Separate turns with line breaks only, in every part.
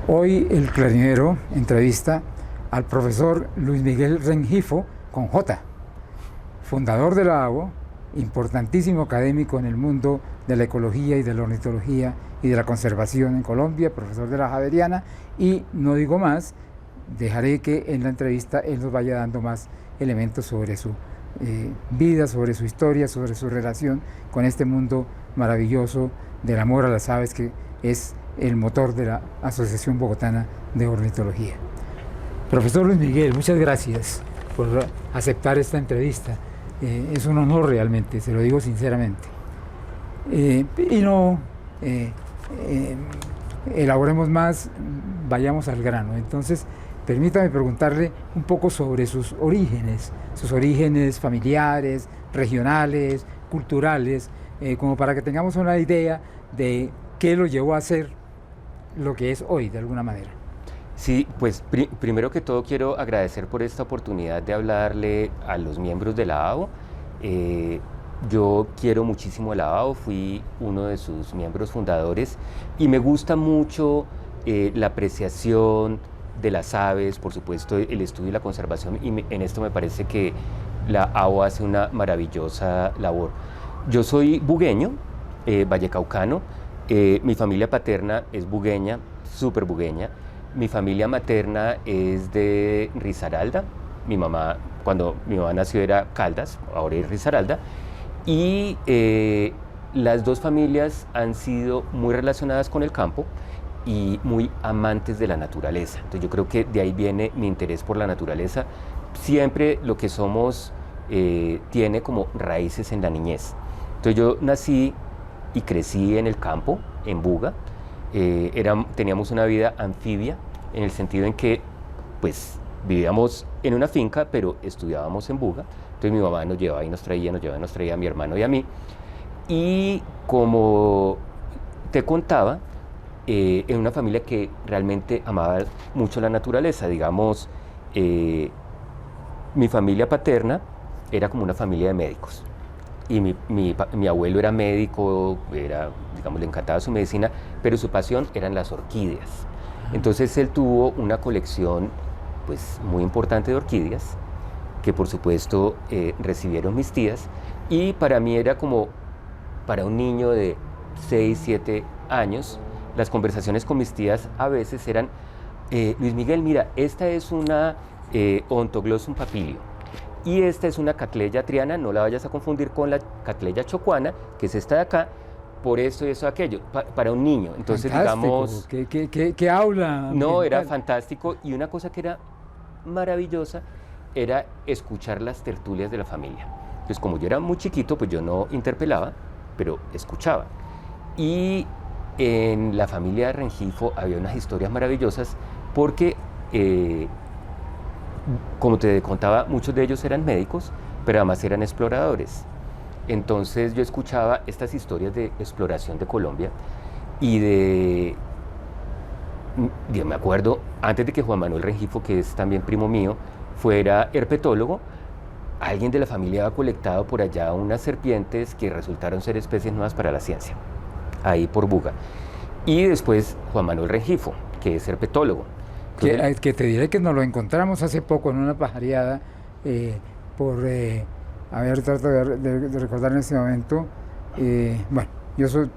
Hoy el clarinero entrevista al profesor Luis Miguel Rengifo con J, fundador de la ABO, importantísimo académico en el mundo de la ecología y de la ornitología y de la conservación en Colombia, profesor de la Javeriana, y no digo más, dejaré que en la entrevista él nos vaya dando más elementos sobre su vida, sobre su historia, sobre su relación con este mundo maravilloso del amor a las aves, que es el motor de la Asociación Bogotana de Ornitología. Profesor Luis Miguel, muchas gracias por aceptar esta entrevista. Es un honor realmente, se lo digo sinceramente. Y no elaboremos más, vayamos al grano. Entonces, permítame preguntarle un poco sobre sus orígenes familiares, regionales, culturales, como para que tengamos una idea de qué lo llevó a ser lo que es hoy, de alguna manera.
Sí, pues primero que todo quiero agradecer por esta oportunidad de hablarle a los miembros de la ABO. Yo quiero muchísimo a la ABO, fui uno de sus miembros fundadores y me gusta mucho la apreciación de las aves, por supuesto el estudio y la conservación, y en esto me parece que la ABO hace una maravillosa labor. Yo soy bugueño, vallecaucano, mi familia paterna es bugueña, súper bugueña. Mi familia materna es de Risaralda. Cuando mi mamá nació era Caldas, ahora es Risaralda. Y las dos familias han sido muy relacionadas con el campo y muy amantes de la naturaleza. Entonces yo creo que de ahí viene mi interés por la naturaleza. Siempre lo que somos tiene como raíces en la niñez. Entonces yo nací y crecí en el campo, en Buga. Teníamos una vida anfibia, en el sentido en que pues vivíamos en una finca, pero estudiábamos en Buga. Entonces mi mamá nos llevaba y nos traía a mi hermano y a mí. Y como te contaba, en una familia que realmente amaba mucho la naturaleza, digamos, mi familia paterna era como una familia de médicos. Y mi abuelo era médico, digamos, le encantaba su medicina, pero su pasión eran las orquídeas. Entonces él tuvo una colección pues, muy importante de orquídeas, que por supuesto recibieron mis tías, y para mí era como para un niño de 6, 7 años, las conversaciones con mis tías a veces eran, Luis Miguel, mira, esta es una Odontoglossum papilio, y esta es una Cattleya triana, no la vayas a confundir con la Cattleya chocuana, que es esta de acá, por esto y eso aquello, para un niño. Entonces,
fantástico, digamos... ¿Qué aula?
No, era fantástico, y una cosa que era maravillosa era escuchar las tertulias de la familia. Entonces, como yo era muy chiquito, pues yo no interpelaba, pero escuchaba. Y en la familia de Rengifo había unas historias maravillosas porque... como te contaba, muchos de ellos eran médicos, pero además eran exploradores. Entonces yo escuchaba estas historias de exploración de Colombia y yo me acuerdo, antes de que Juan Manuel Rengifo, que es también primo mío, fuera herpetólogo, alguien de la familia había colectado por allá unas serpientes que resultaron ser especies nuevas para la ciencia, ahí por Buga. Y después Juan Manuel Rengifo, que es herpetólogo.
Que te diré que nos lo encontramos hace poco en una pajareada, trato de recordar en este momento, bueno,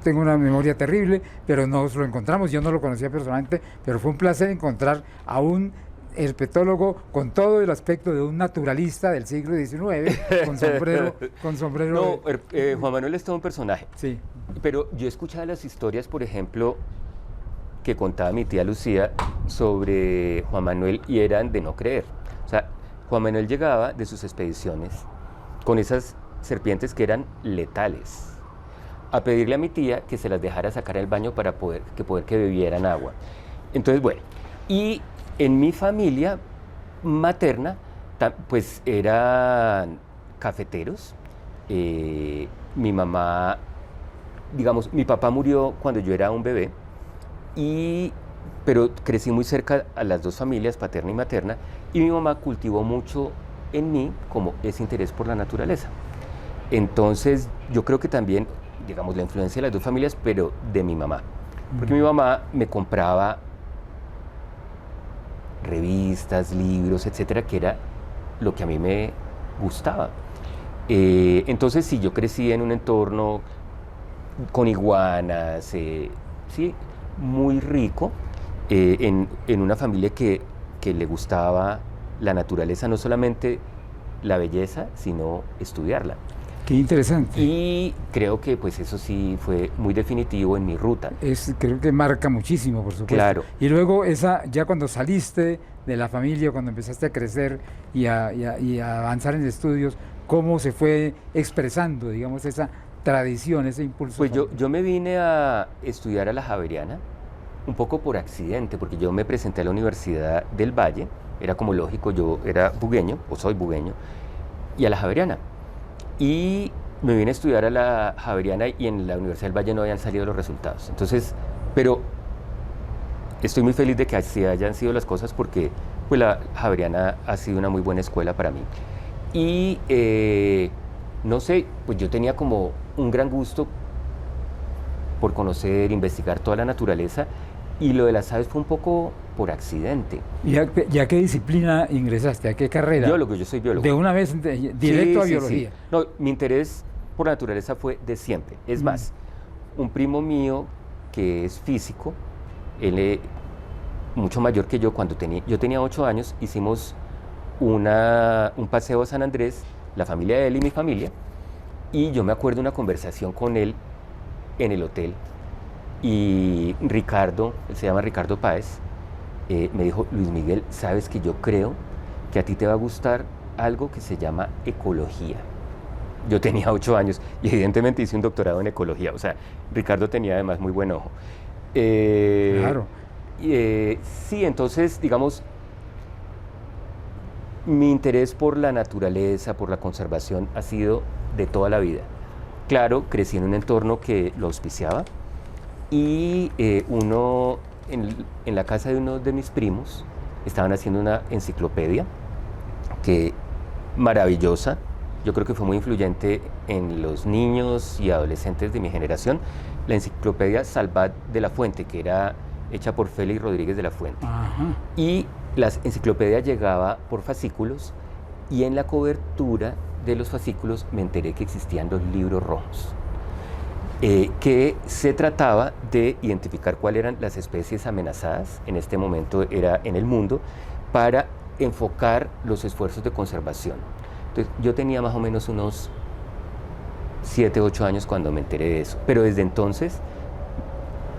tengo una memoria terrible, pero nos lo encontramos, yo no lo conocía personalmente, pero fue un placer encontrar a un herpetólogo con todo el aspecto de un naturalista del siglo XIX, con sombrero.
No, Juan Manuel es todo un personaje.
Sí.
Pero yo escuchaba las historias, por ejemplo, que contaba mi tía Lucía sobre Juan Manuel, y eran de no creer. O sea, Juan Manuel llegaba de sus expediciones con esas serpientes que eran letales, a pedirle a mi tía que se las dejara sacar al baño para que bebieran agua. Entonces, bueno, y en mi familia materna, pues eran cafeteros. Mi mamá, digamos, mi papá murió cuando yo era un bebé, pero crecí muy cerca a las dos familias, paterna y materna, y mi mamá cultivó mucho en mí como ese interés por la naturaleza. Entonces yo creo que también digamos, la influencia de las dos familias, pero de mi mamá. Porque mi mamá me compraba revistas, libros, etcétera, que era lo que a mí me gustaba. Entonces, sí, yo crecí en un entorno con iguanas, sí, muy rico, en una familia que le gustaba la naturaleza, no solamente la belleza, sino estudiarla.
Qué interesante.
Y creo que pues eso sí fue muy definitivo en mi ruta.
Creo que marca muchísimo, por supuesto.
Claro.
Y luego ya cuando saliste de la familia, cuando empezaste a crecer y a avanzar en estudios, ¿cómo se fue expresando, digamos, esa tradición, ese impulso?
Pues yo me vine a estudiar a la Javeriana, un poco por accidente, porque yo me presenté a la Universidad del Valle, era como lógico, yo era bugueño, o soy bugueño, y a la Javeriana. Y me vine a estudiar a la Javeriana y en la Universidad del Valle no habían salido los resultados. Entonces, pero estoy muy feliz de que así hayan sido las cosas porque pues, la Javeriana ha sido una muy buena escuela para mí. Y no sé, pues yo tenía como un gran gusto por conocer, investigar toda la naturaleza y lo de las aves fue un poco por accidente.
¿Y a qué disciplina ingresaste? ¿A qué carrera?
Biólogo, yo soy biólogo.
De una vez directo a biología.
Sí. No, mi interés por la naturaleza fue de siempre. Es más, un primo mío que es físico, él mucho mayor que yo, cuando yo tenía 8 años, hicimos un paseo a San Andrés, la familia de él y mi familia, y yo me acuerdo una conversación con él en el hotel, y Ricardo, él se llama Ricardo Páez, me dijo, Luis Miguel, sabes que yo creo que a ti te va a gustar algo que se llama ecología. Yo tenía 8 años y evidentemente hice un doctorado en ecología, o sea, Ricardo tenía además muy buen ojo.
Claro.
Sí, entonces, digamos, mi interés por la naturaleza, por la conservación, ha sido de toda la vida. Claro, crecí en un entorno que lo auspiciaba y en la casa de uno de mis primos estaban haciendo una enciclopedia maravillosa. Yo creo que fue muy influyente en los niños y adolescentes de mi generación, la enciclopedia Salvat de la Fuente, que era hecha por Félix Rodríguez de la Fuente.
Ajá.
Y la enciclopedia llegaba por fascículos y en la cobertura de los fascículos me enteré que existían los libros rojos, que se trataba de identificar cuáles eran las especies amenazadas, en este momento era en el mundo, para enfocar los esfuerzos de conservación. Entonces, yo tenía más o menos unos 7, 8 años cuando me enteré de eso, pero desde entonces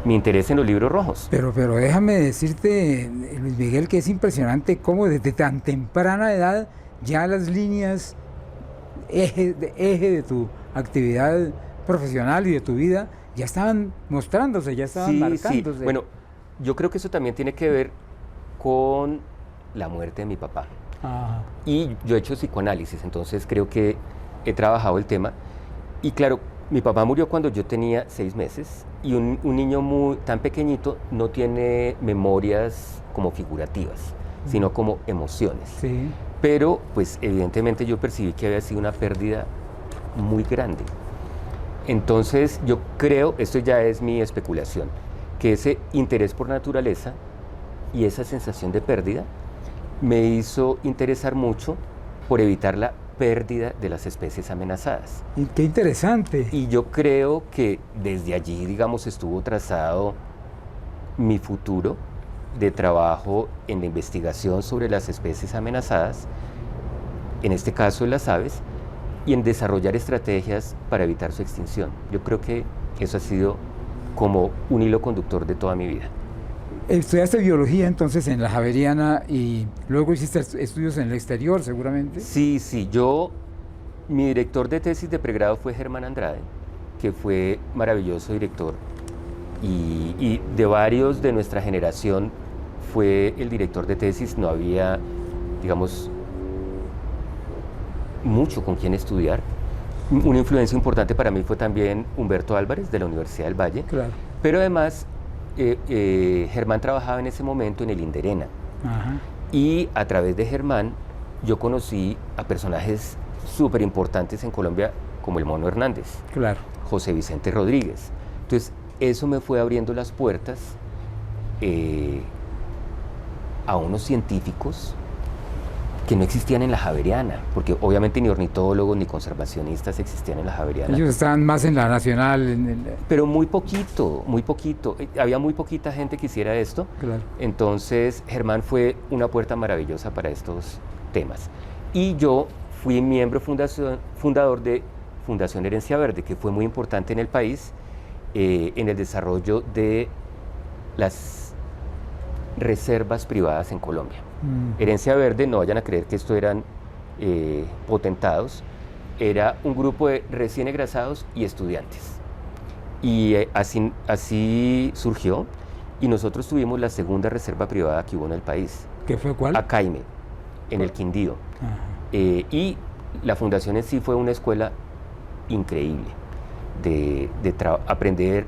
mi interés en los libros rojos.
Pero déjame decirte, Luis Miguel, que es impresionante cómo desde tan temprana edad ya las líneas eje de tu actividad profesional y de tu vida ya estaban mostrándose, ya estaban marcándose.
Sí. Bueno, yo creo que eso también tiene que ver con la muerte de mi papá.
Ajá.
Y yo he hecho psicoanálisis, entonces creo que he trabajado el tema. Y claro, mi papá murió cuando yo tenía 6 meses y un niño tan pequeñito no tiene memorias como figurativas, sino como emociones.
Sí.
Pero pues evidentemente yo percibí que había sido una pérdida muy grande. Entonces yo creo, esto ya es mi especulación, que ese interés por naturaleza y esa sensación de pérdida me hizo interesar mucho por evitar la pérdida de las especies amenazadas.
Y qué interesante.
Y yo creo que desde allí, digamos, estuvo trazado mi futuro de trabajo en la investigación sobre las especies amenazadas, en este caso las aves, y en desarrollar estrategias para evitar su extinción. Yo creo que eso ha sido como un hilo conductor de toda mi vida.
Estudiaste biología entonces en la Javeriana y luego hiciste estudios en el exterior seguramente.
Sí, mi director de tesis de pregrado fue Germán Andrade, que fue maravilloso director y de varios de nuestra generación fue el director de tesis. No había, digamos, mucho con quien estudiar. Una influencia importante para mí fue también Humberto Álvarez de la Universidad del Valle.
Claro.
Pero además Germán trabajaba en ese momento en el Inderena.
Ajá.
Y a través de Germán yo conocí a personajes súper importantes en Colombia como el Mono Hernández.
Claro.
José Vicente Rodríguez. Entonces, eso me fue abriendo las puertas a unos científicos que no existían en la Javeriana, porque obviamente ni ornitólogos ni conservacionistas existían en la Javeriana.
Ellos estaban más en la Nacional.
Pero muy poquito, muy poquito. Había muy poquita gente que hiciera esto.
Claro.
Entonces, Germán fue una puerta maravillosa para estos temas. Y yo fui miembro fundador de Fundación Herencia Verde, que fue muy importante en el país en el desarrollo de las reservas privadas en Colombia. Herencia Verde, no vayan a creer que esto eran potentados, era un grupo de recién egresados y estudiantes. Y así surgió, y nosotros tuvimos la segunda reserva privada que hubo en el país.
¿Qué fue cuál?
Acaime, en el Quindío. Y la fundación en sí fue una escuela increíble de aprender,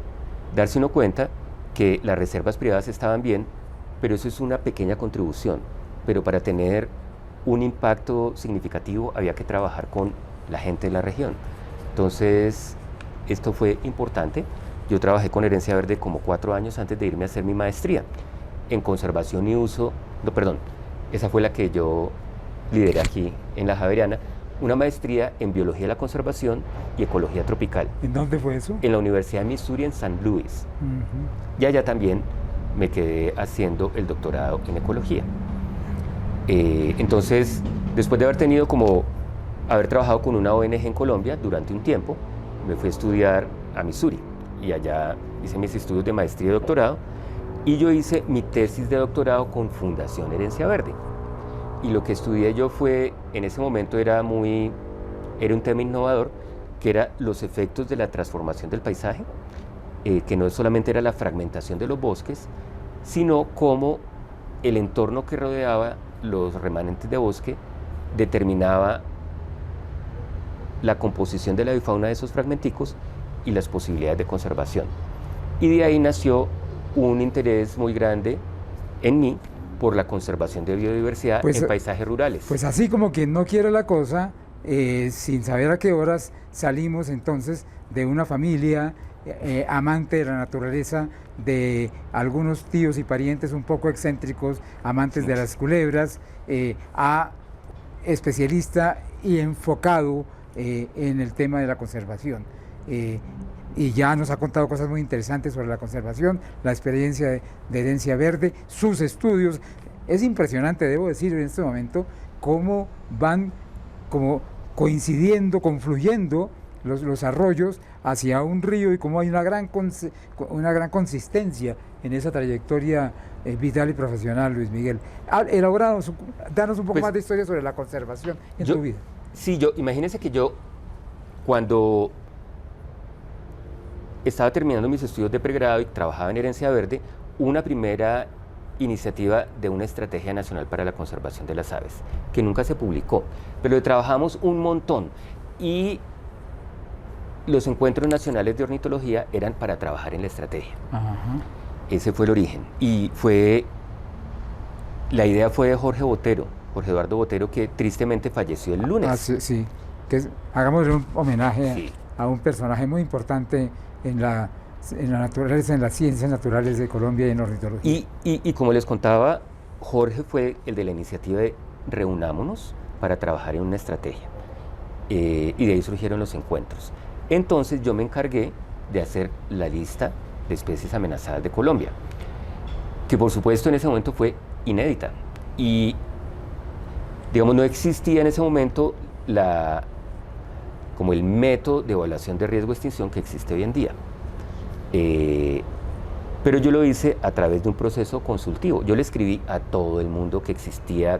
darse uno cuenta que las reservas privadas estaban bien, pero eso es una pequeña contribución. Pero para tener un impacto significativo había que trabajar con la gente de la región. Entonces, esto fue importante. Yo trabajé con Herencia Verde como 4 años antes de irme a hacer mi maestría en conservación y uso. No, perdón, esa fue la que yo lideré aquí en la Javeriana, una maestría en biología de la conservación y ecología tropical.
¿En dónde fue eso?
En la Universidad de Missouri en San Luis. Y allá también me quedé haciendo el doctorado en ecología. Entonces, después de haber trabajado con una ONG en Colombia durante un tiempo, me fui a estudiar a Missouri y allá hice mis estudios de maestría y doctorado, y yo hice mi tesis de doctorado con Fundación Herencia Verde. Y lo que estudié yo en ese momento era un tema innovador, que era los efectos de la transformación del paisaje, que no solamente era la fragmentación de los bosques, sino cómo el entorno que rodeaba los remanentes de bosque determinaba la composición de la bifauna de esos fragmenticos y las posibilidades de conservación. Y de ahí nació un interés muy grande en mí por la conservación de biodiversidad en paisajes rurales.
Pues así como quien no quiere la cosa, sin saber a qué horas salimos entonces de una familia amante de la naturaleza, de algunos tíos y parientes un poco excéntricos, amantes de las culebras, a especialista y enfocado en el tema de la conservación. Y ya nos ha contado cosas muy interesantes sobre la conservación, la experiencia de Herencia Verde, sus estudios. Es impresionante, debo decir en este momento, cómo van como coincidiendo, confluyendo los arroyos hacia un río, y cómo hay una gran consistencia en esa trayectoria vital y profesional, Luis Miguel. Danos un poco más de historia sobre la conservación en tu vida.
Sí, imagínense que yo, cuando estaba terminando mis estudios de pregrado y trabajaba en Herencia Verde, una primera iniciativa de una estrategia nacional para la conservación de las aves, que nunca se publicó, pero trabajamos un montón, y los encuentros nacionales de ornitología eran para trabajar en la estrategia. Ese fue el origen, y la idea fue de Jorge Eduardo Botero, que tristemente falleció el lunes.
Sí. Hagámosle un homenaje a un personaje muy importante en la naturaleza, en las ciencias naturales de Colombia y en ornitología.
Y como les contaba, Jorge fue el de la iniciativa de reunámonos para trabajar en una estrategia. Y de ahí surgieron los encuentros. Entonces yo me encargué de hacer la lista de especies amenazadas de Colombia, que por supuesto en ese momento fue inédita. Y digamos, no existía en ese momento como el método de evaluación de riesgo de extinción que existe hoy en día. Pero yo lo hice a través de un proceso consultivo. Yo le escribí a todo el mundo que existía,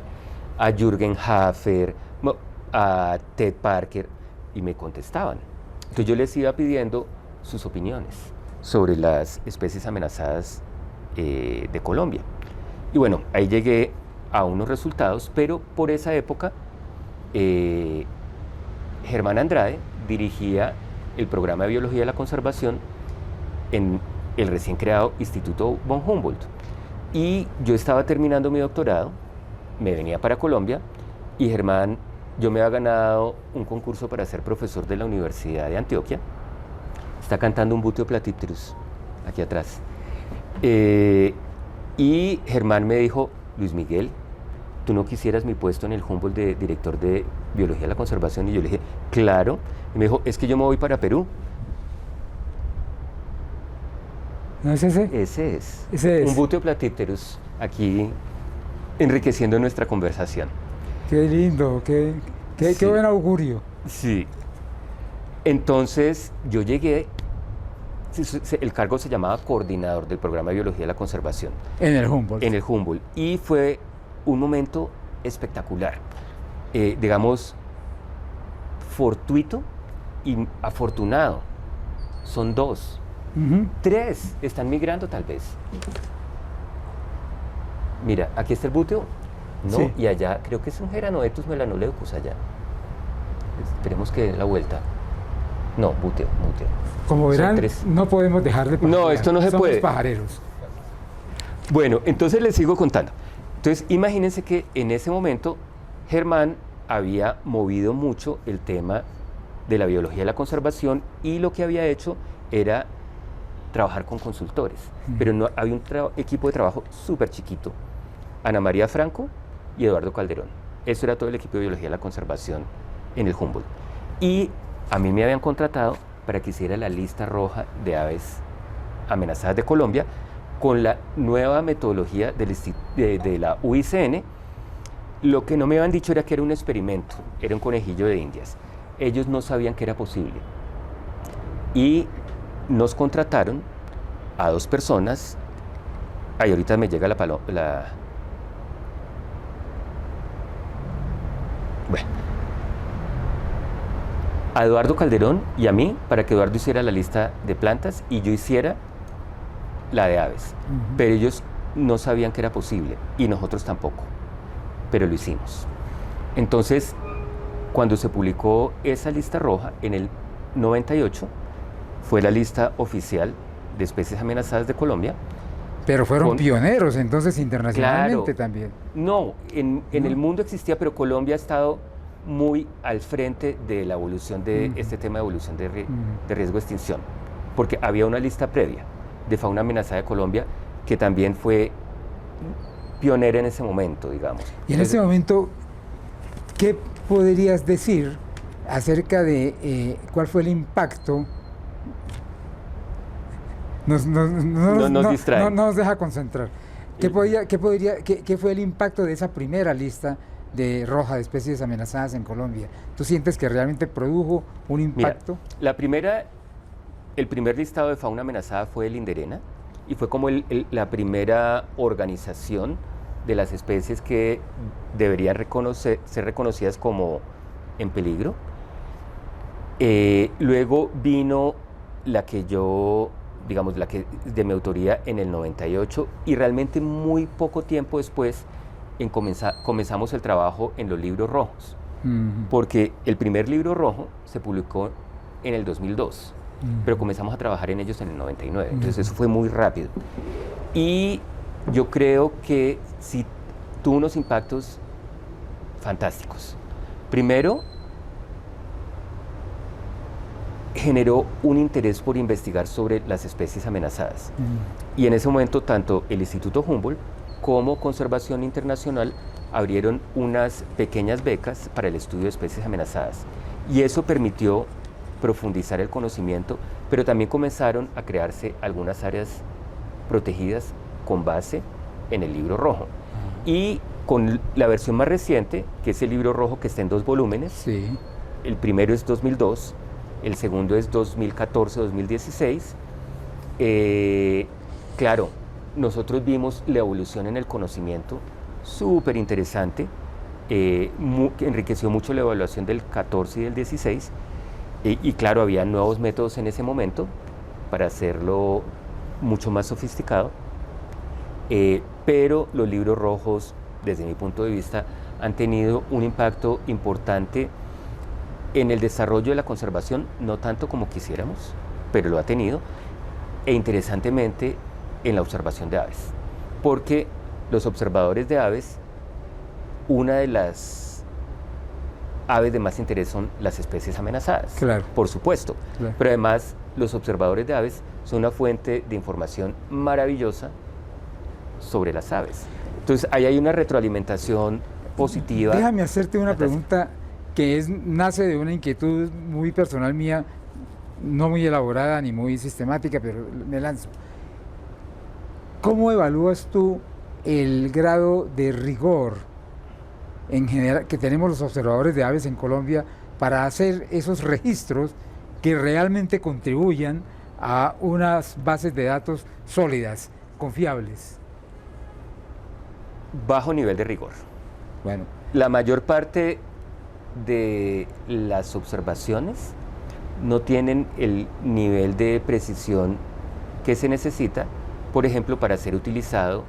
a Jürgen Hafer, a Ted Parker, y me contestaban. Entonces yo les iba pidiendo sus opiniones sobre las especies amenazadas de Colombia. Y bueno, ahí llegué a unos resultados, pero por esa época Germán Andrade dirigía el programa de Biología de la Conservación en el recién creado Instituto von Humboldt. Y yo estaba terminando mi doctorado, me venía para Colombia, y yo me había ganado un concurso para ser profesor de la Universidad de Antioquia, Está cantando un buteo platipterus, aquí atrás. Y Germán me dijo, Luis Miguel, ¿tú no quisieras mi puesto en el Humboldt de director de Biología de la Conservación? Y yo le dije, claro. Y me dijo, es que yo me voy para Perú.
¿No es ese?
Ese es.
Ese es.
Un buteo platipterus, aquí enriqueciendo nuestra conversación.
Qué lindo, qué buen augurio.
Sí. Entonces yo llegué, el cargo se llamaba coordinador del programa de Biología de la Conservación.
En el Humboldt.
En el Humboldt. Y fue un momento espectacular. Digamos, fortuito y afortunado. Son dos. Tres están migrando tal vez. Mira, aquí está el buteo, ¿no?
Sí.
Y allá creo que es un Geranoetus melanoleucus allá. Esperemos que dé la vuelta. No, buteo.
Como verán, no podemos dejar de pajarear.
No, esto no se
Somos
puede.
pajareros.
Bueno, entonces les sigo contando. Entonces, imagínense que en ese momento Germán había movido mucho el tema de la biología de la conservación y lo que había hecho era trabajar con consultores, pero no, había un equipo de trabajo súper chiquito. Ana María Franco y Eduardo Calderón. Eso era todo el equipo de biología de la conservación en el Humboldt. Y a mí me habían contratado para que hiciera la lista roja de aves amenazadas de Colombia con la nueva metodología de la UICN. Lo que no me habían dicho era que era un experimento, era un conejillo de Indias. Ellos no sabían que era posible. Y nos contrataron a dos personas. Ahí ahorita me llega Bueno. A Eduardo Calderón y a mí, para que Eduardo hiciera la lista de plantas y yo hiciera la de aves. Pero ellos no sabían que era posible y nosotros tampoco, pero lo hicimos. Entonces, cuando se publicó esa lista roja en el 98, fue la lista oficial de especies amenazadas de Colombia.
Pero fueron pioneros entonces internacionalmente.
Claro,
también.
No, en el mundo existía, pero Colombia ha estado muy al frente de la evolución de este tema de evolución de riesgo de extinción, porque había una lista previa de fauna amenazada de Colombia que también fue pionera en ese momento, digamos.
Y en ese momento, ¿qué podrías decir acerca de cuál fue el impacto? No nos deja concentrar. ¿Qué fue el impacto de esa primera lista roja de especies amenazadas en Colombia? ¿Tú sientes que realmente produjo un impacto?
Mira, el primer listado de fauna amenazada fue el Inderena y fue como la primera organización de las especies que deberían ser reconocidas como en peligro. Luego vino la que de mi autoría en el 98 y realmente muy poco tiempo después comenzamos el trabajo en los libros rojos, porque el primer libro rojo se publicó en el 2002, pero comenzamos a trabajar en ellos en el 99, entonces eso fue muy rápido. Y yo creo que sí tuvo unos impactos fantásticos. Primero, generó un interés por investigar sobre las especies amenazadas. Y en ese momento, tanto el Instituto Humboldt como Conservación Internacional abrieron unas pequeñas becas para el estudio de especies amenazadas. Y eso permitió profundizar el conocimiento, pero también comenzaron a crearse algunas áreas protegidas con base en el libro rojo. Y con la versión más reciente, que es el libro rojo que está en 2 volúmenes,
sí.
El primero es 2002, el segundo es 2014-2016. Claro, nosotros vimos la evolución en el conocimiento, súper interesante, que enriqueció mucho la evaluación del 14 y del 16, y claro, había nuevos métodos en ese momento para hacerlo mucho más sofisticado, pero los libros rojos, desde mi punto de vista, han tenido un impacto importante en el desarrollo de la conservación, no tanto como quisiéramos, pero lo ha tenido, e interesantemente en la observación de aves, porque los observadores de aves, una de las aves de más interés son las especies amenazadas,
claro.
Por supuesto,
claro.
Pero además los observadores de aves son una fuente de información maravillosa sobre las aves. Entonces, ahí hay una retroalimentación positiva.
Déjame hacerte una pregunta que nace de una inquietud muy personal mía, no muy elaborada ni muy sistemática, pero me lanzo. ¿Cómo evalúas tú el grado de rigor en general que tenemos los observadores de aves en Colombia para hacer esos registros que realmente contribuyan a unas bases de datos sólidas, confiables?
Bajo nivel de rigor.
Bueno,
La mayor parte de las observaciones no tienen el nivel de precisión que se necesita, por ejemplo, para ser utilizado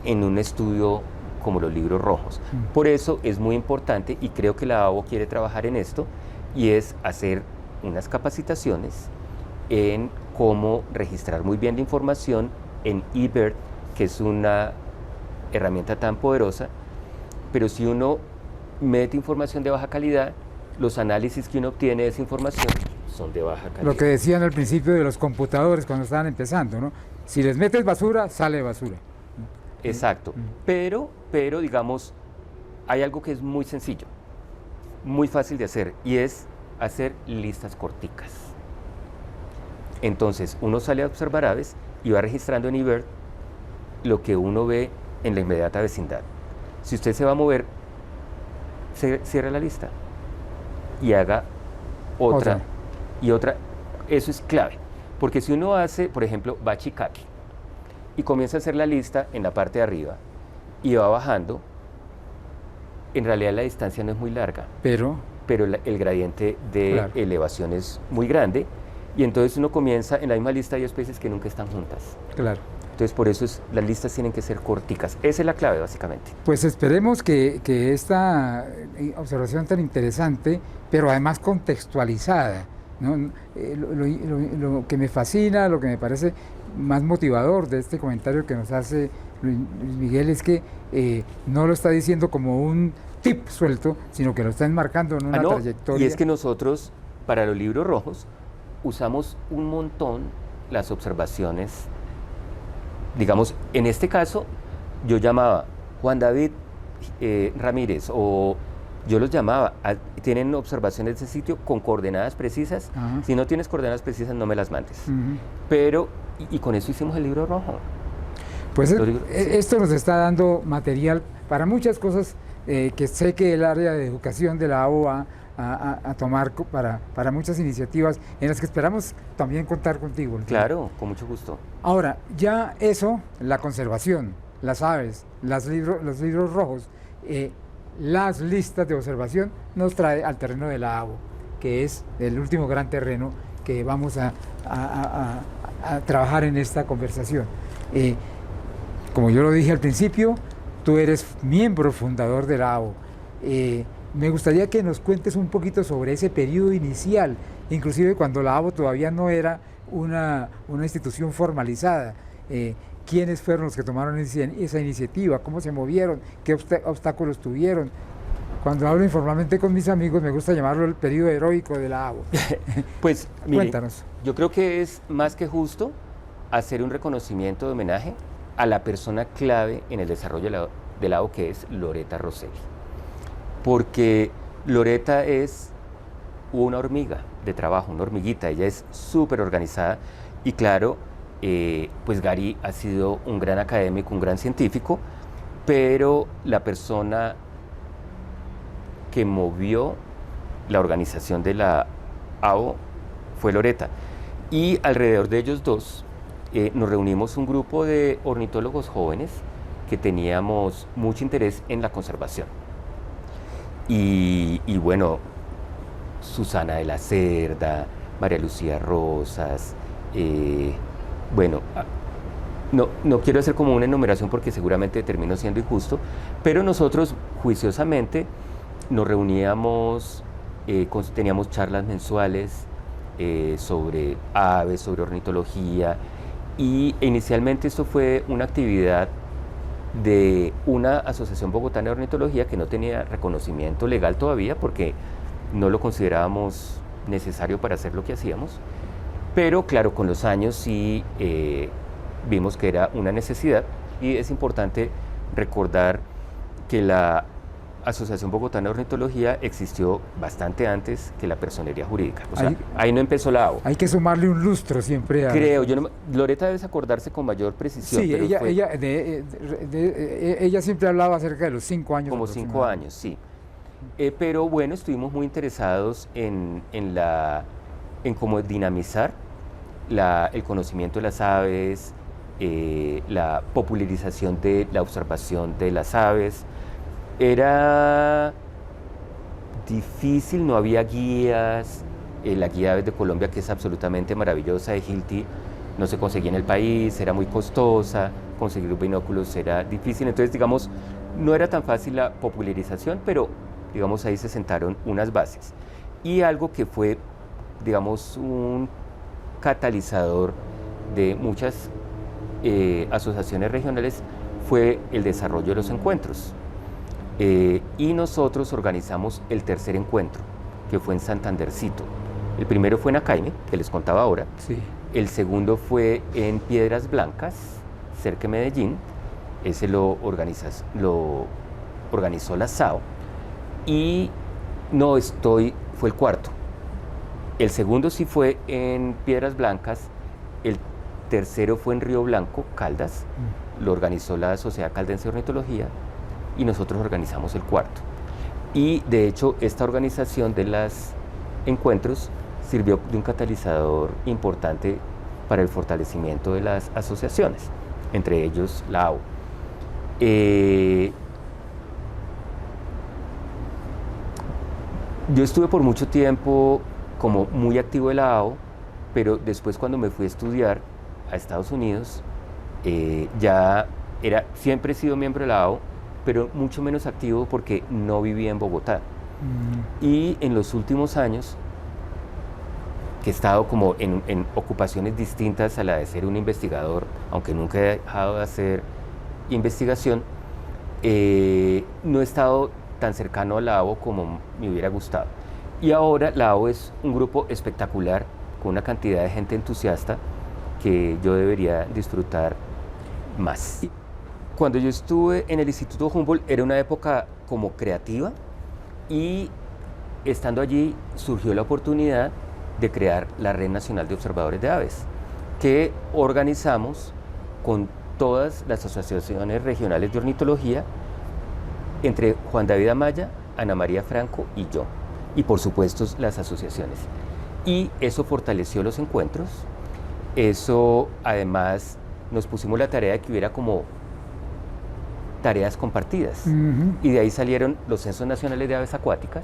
en un estudio como los libros rojos. Por eso es muy importante, y creo que la ABO quiere trabajar en esto, y es hacer unas capacitaciones en cómo registrar muy bien la información en eBird, que es una herramienta tan poderosa, pero si uno mete información de baja calidad, los análisis que uno obtiene de esa información son de baja calidad.
lo que decían al principio de los computadores cuando estaban empezando, ¿no? Si les metes basura, sale basura.
Exacto, pero digamos, hay algo que es muy sencillo, muy fácil de hacer, y es hacer listas corticas. Entonces, uno sale a observar aves y va registrando en eBird lo que uno ve en la inmediata vecindad. Si usted se va a mover, cierra la lista y haga otra y otra. Eso es clave, porque si uno hace, por ejemplo, va a Chicaque y comienza a hacer la lista en la parte de arriba y va bajando, en realidad la distancia no es muy larga, pero el gradiente de elevación es muy grande, y entonces uno comienza en la misma lista de especies que nunca están juntas.
Claro.
Entonces, por eso las listas tienen que ser corticas. Esa es la clave, básicamente.
Pues esperemos que esta observación tan interesante, pero además contextualizada, ¿no? Lo que me fascina, lo que me parece más motivador de este comentario que nos hace Luis Miguel es que no lo está diciendo como un tip suelto, sino que lo está enmarcando en una trayectoria.
Y es que nosotros, para los libros rojos, usamos un montón las observaciones. Digamos, en este caso, yo llamaba Juan David Ramírez, o yo los llamaba, tienen observaciones de ese sitio con coordenadas precisas.
Ajá.
Si no tienes coordenadas precisas, no me las mandes.
Uh-huh.
Pero, y con eso hicimos el libro rojo.
Pues esto nos está dando material para muchas cosas que sé que el área de educación de la ABO va a tomar para muchas iniciativas en las que esperamos también contar contigo.
Claro, con mucho gusto.
Ahora, ya eso, la conservación, las aves, los libros rojos, las listas de observación, nos trae al terreno de la ABO, que es el último gran terreno que vamos a trabajar en esta conversación. Como yo lo dije al principio, tú eres miembro fundador de la ABO. Me gustaría que nos cuentes un poquito sobre ese periodo inicial, inclusive cuando la ABO todavía no era una institución formalizada. ¿Quiénes fueron los que tomaron esa iniciativa? ¿Cómo se movieron? ¿Qué obstáculos tuvieron? Cuando hablo informalmente con mis amigos, me gusta llamarlo el periodo heroico de la ABO.
Pues, mire,
cuéntanos.
Yo creo que es más que justo hacer un reconocimiento de homenaje a la persona clave en el desarrollo de la ABO, que es Loretta Rosselli. Porque Loretta es una hormiga de trabajo, una hormiguita, ella es súper organizada, y claro, pues Gary ha sido un gran académico, un gran científico, pero la persona que movió la organización de la ABO fue Loretta, y alrededor de ellos dos nos reunimos un grupo de ornitólogos jóvenes que teníamos mucho interés en la conservación. Y bueno, Susana de la Cerda, María Lucía Rosas, bueno, no quiero hacer como una enumeración porque seguramente termino siendo injusto, pero nosotros juiciosamente nos reuníamos, teníamos charlas mensuales sobre aves, sobre ornitología, y inicialmente esto fue una actividad de una asociación bogotana de ornitología que no tenía reconocimiento legal todavía porque no lo considerábamos necesario para hacer lo que hacíamos, Pero claro, con los años sí vimos que era una necesidad y es importante recordar que la Asociación Bogotana de Ornitología existió bastante antes que la personería jurídica. O sea, ahí no empezó la ABO.
Hay que sumarle un lustro siempre a...
Creo, Loreta debe acordarse con mayor precisión.
Sí,
pero
ella siempre hablaba acerca de los 5 años.
Como 5 años, sí. Pero bueno, estuvimos muy interesados en cómo dinamizar el conocimiento de las aves, la popularización de la observación de las aves. Era difícil, no había guías. La guía de Aves de Colombia, que es absolutamente maravillosa, de Hilti, no se conseguía en el país, era muy costosa, conseguir los binóculos era difícil. Entonces, digamos, no era tan fácil la popularización, pero, digamos, ahí se sentaron unas bases. Y algo que fue, digamos, un catalizador de muchas asociaciones regionales fue el desarrollo de los encuentros. Y nosotros organizamos el tercer encuentro, que fue en Santandercito. El primero fue en Acaime, que les contaba ahora.
Sí.
El segundo fue en Piedras Blancas, cerca de Medellín. Ese lo organizó la SAO. Y fue el cuarto. El segundo sí fue en Piedras Blancas. El tercero fue en Río Blanco, Caldas. Lo organizó la Sociedad Caldense de Ornitología. Y nosotros organizamos el cuarto. Y de hecho, esta organización de los encuentros sirvió de un catalizador importante para el fortalecimiento de las asociaciones, entre ellos la AO. Yo estuve por mucho tiempo como muy activo de la AO, pero después cuando me fui a estudiar a Estados Unidos, siempre he sido miembro de la AO, pero mucho menos activo porque no vivía en Bogotá. Y en los últimos años, que he estado como en ocupaciones distintas a la de ser un investigador, aunque nunca he dejado de hacer investigación, no he estado tan cercano a la ABO como me hubiera gustado. Y ahora la ABO es un grupo espectacular, con una cantidad de gente entusiasta que yo debería disfrutar más. Cuando yo estuve en el Instituto Humboldt era una época como creativa y estando allí surgió la oportunidad de crear la Red Nacional de Observadores de Aves, que organizamos con todas las asociaciones regionales de ornitología, entre Juan David Amaya, Ana María Franco y yo, y por supuesto las asociaciones. Y eso fortaleció los encuentros, eso además nos pusimos la tarea de que hubiera como tareas compartidas. Y de ahí salieron los censos nacionales de aves acuáticas.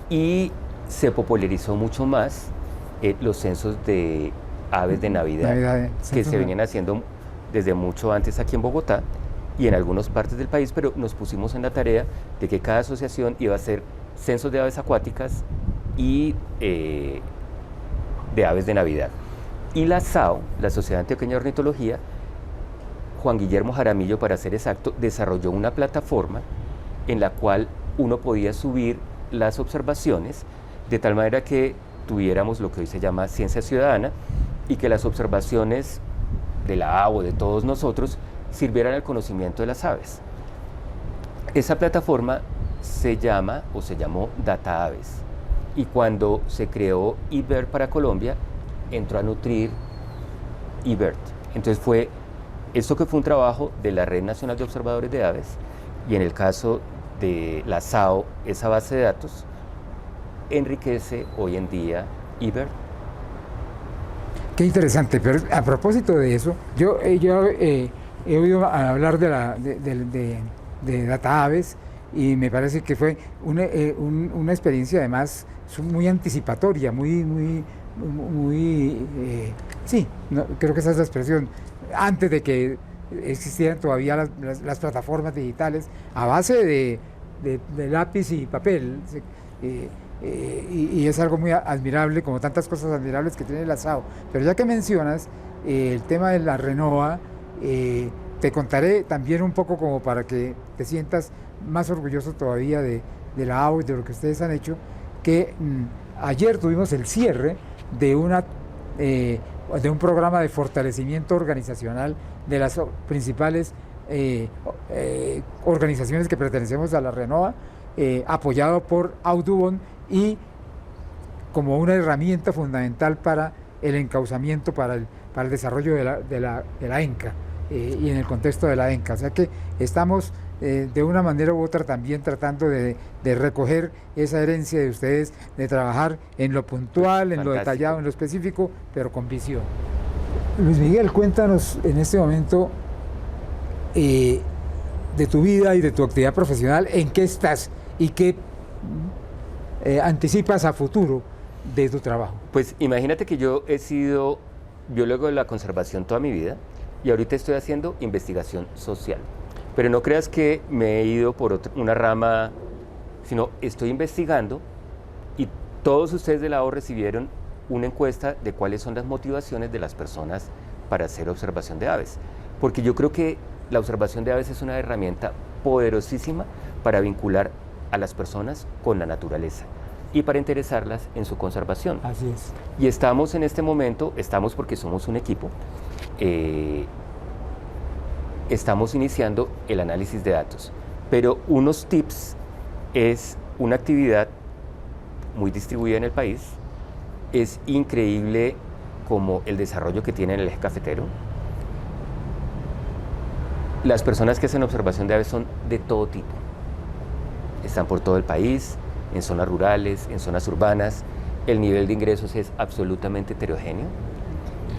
Y se popularizó mucho más los censos de aves de Navidad, que se venían haciendo desde mucho antes aquí en Bogotá y en algunas partes del país, pero nos pusimos en la tarea de que cada asociación iba a hacer censos de aves acuáticas y de aves de Navidad. Y la SAO, la Sociedad Antioqueña de Ornitología, Juan Guillermo Jaramillo, para ser exacto, desarrolló una plataforma en la cual uno podía subir las observaciones de tal manera que tuviéramos lo que hoy se llama ciencia ciudadana y que las observaciones de la ABO, de todos nosotros, sirvieran al conocimiento de las aves. Esa plataforma se llamó Data Aves, y cuando se creó eBird para Colombia, entró a nutrir eBird. Entonces esto que fue un trabajo de la Red Nacional de Observadores de Aves, y en el caso de la SAO, esa base de datos enriquece hoy en día eBird.
Qué interesante, pero a propósito de eso, yo he oído hablar de Data Aves y me parece que fue una experiencia además muy anticipatoria, sí, creo que esa es la expresión, antes de que existieran todavía las plataformas digitales a base de lápiz y papel. Y es algo muy admirable, como tantas cosas admirables que tiene la SAO. Pero ya que mencionas el tema de la RENOA, te contaré también un poco como para que te sientas más orgulloso todavía de la AO y de lo que ustedes han hecho, que ayer tuvimos el cierre de una de un programa de fortalecimiento organizacional de las principales organizaciones que pertenecemos a la Renova, apoyado por Audubon y como una herramienta fundamental para el encauzamiento, para el desarrollo de la ENCA y en el contexto de la ENCA. O sea que estamos de una manera u otra también tratando de recoger esa herencia de ustedes, de trabajar en lo puntual, en lo detallado, en lo específico, pero con visión. Luis Miguel, cuéntanos en este momento de tu vida y de tu actividad profesional, en qué estás y qué anticipas a futuro de tu trabajo.
Pues imagínate que yo he sido biólogo de la conservación toda mi vida y ahorita estoy haciendo investigación social. Pero no creas que me he ido por una rama, sino estoy investigando y todos ustedes de la AO recibieron una encuesta de cuáles son las motivaciones de las personas para hacer observación de aves. Porque yo creo que la observación de aves es una herramienta poderosísima para vincular a las personas con la naturaleza y para interesarlas en su conservación.
Así es.
Y estamos en este momento, estamos porque somos un equipo, estamos iniciando el análisis de datos, pero unos tips es una actividad muy distribuida en el país, es increíble como el desarrollo que tiene en el eje cafetero. Las personas que hacen observación de aves son de todo tipo, están por todo el país, en zonas rurales, en zonas urbanas, el nivel de ingresos es absolutamente heterogéneo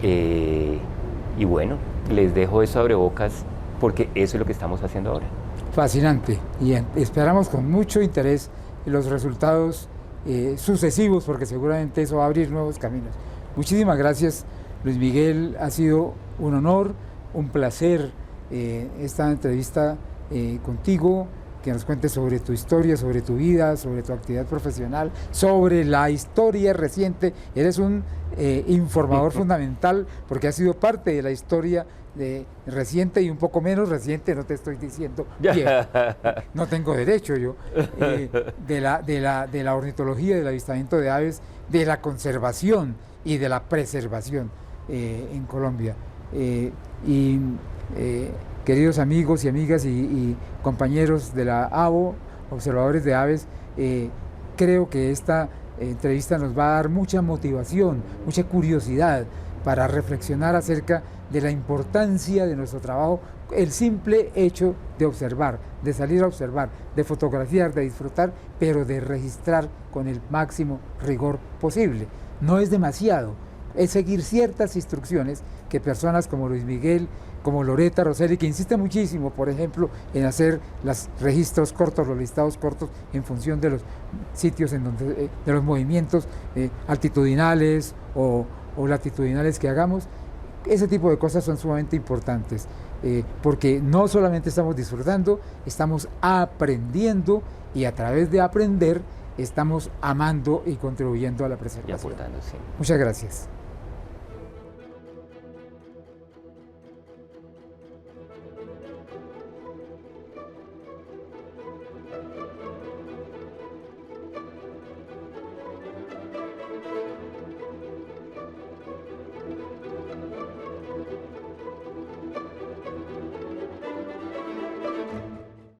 y bueno, les dejo eso abrebocas porque eso es lo que estamos haciendo ahora.
Fascinante, y esperamos con mucho interés los resultados sucesivos, porque seguramente eso va a abrir nuevos caminos. Muchísimas gracias, Luis Miguel, ha sido un honor, un placer esta entrevista contigo, que nos cuentes sobre tu historia, sobre tu vida, sobre tu actividad profesional, sobre la historia reciente. Eres un informador fundamental porque has sido parte de la historia reciente y un poco menos reciente, no te estoy diciendo bien, no tengo derecho yo, de la ornitología, del avistamiento de aves, de la conservación y de la preservación en Colombia. Queridos amigos y amigas y compañeros de la AO, observadores de aves, creo que esta entrevista nos va a dar mucha motivación, mucha curiosidad para reflexionar acerca de la importancia de nuestro trabajo, el simple hecho de observar, de salir a observar, de fotografiar, de disfrutar, pero de registrar con el máximo rigor posible. No es demasiado, es seguir ciertas instrucciones que personas como Luis Miguel, como Loretta Rosselli, que insiste muchísimo, por ejemplo, en hacer los registros cortos, los listados cortos, en función de los sitios, en donde, de los movimientos altitudinales o latitudinales que hagamos. Ese tipo de cosas son sumamente importantes, porque no solamente estamos disfrutando, estamos aprendiendo, y a través de aprender estamos amando y contribuyendo a la preservación.
Y aportando, sí.
Muchas gracias.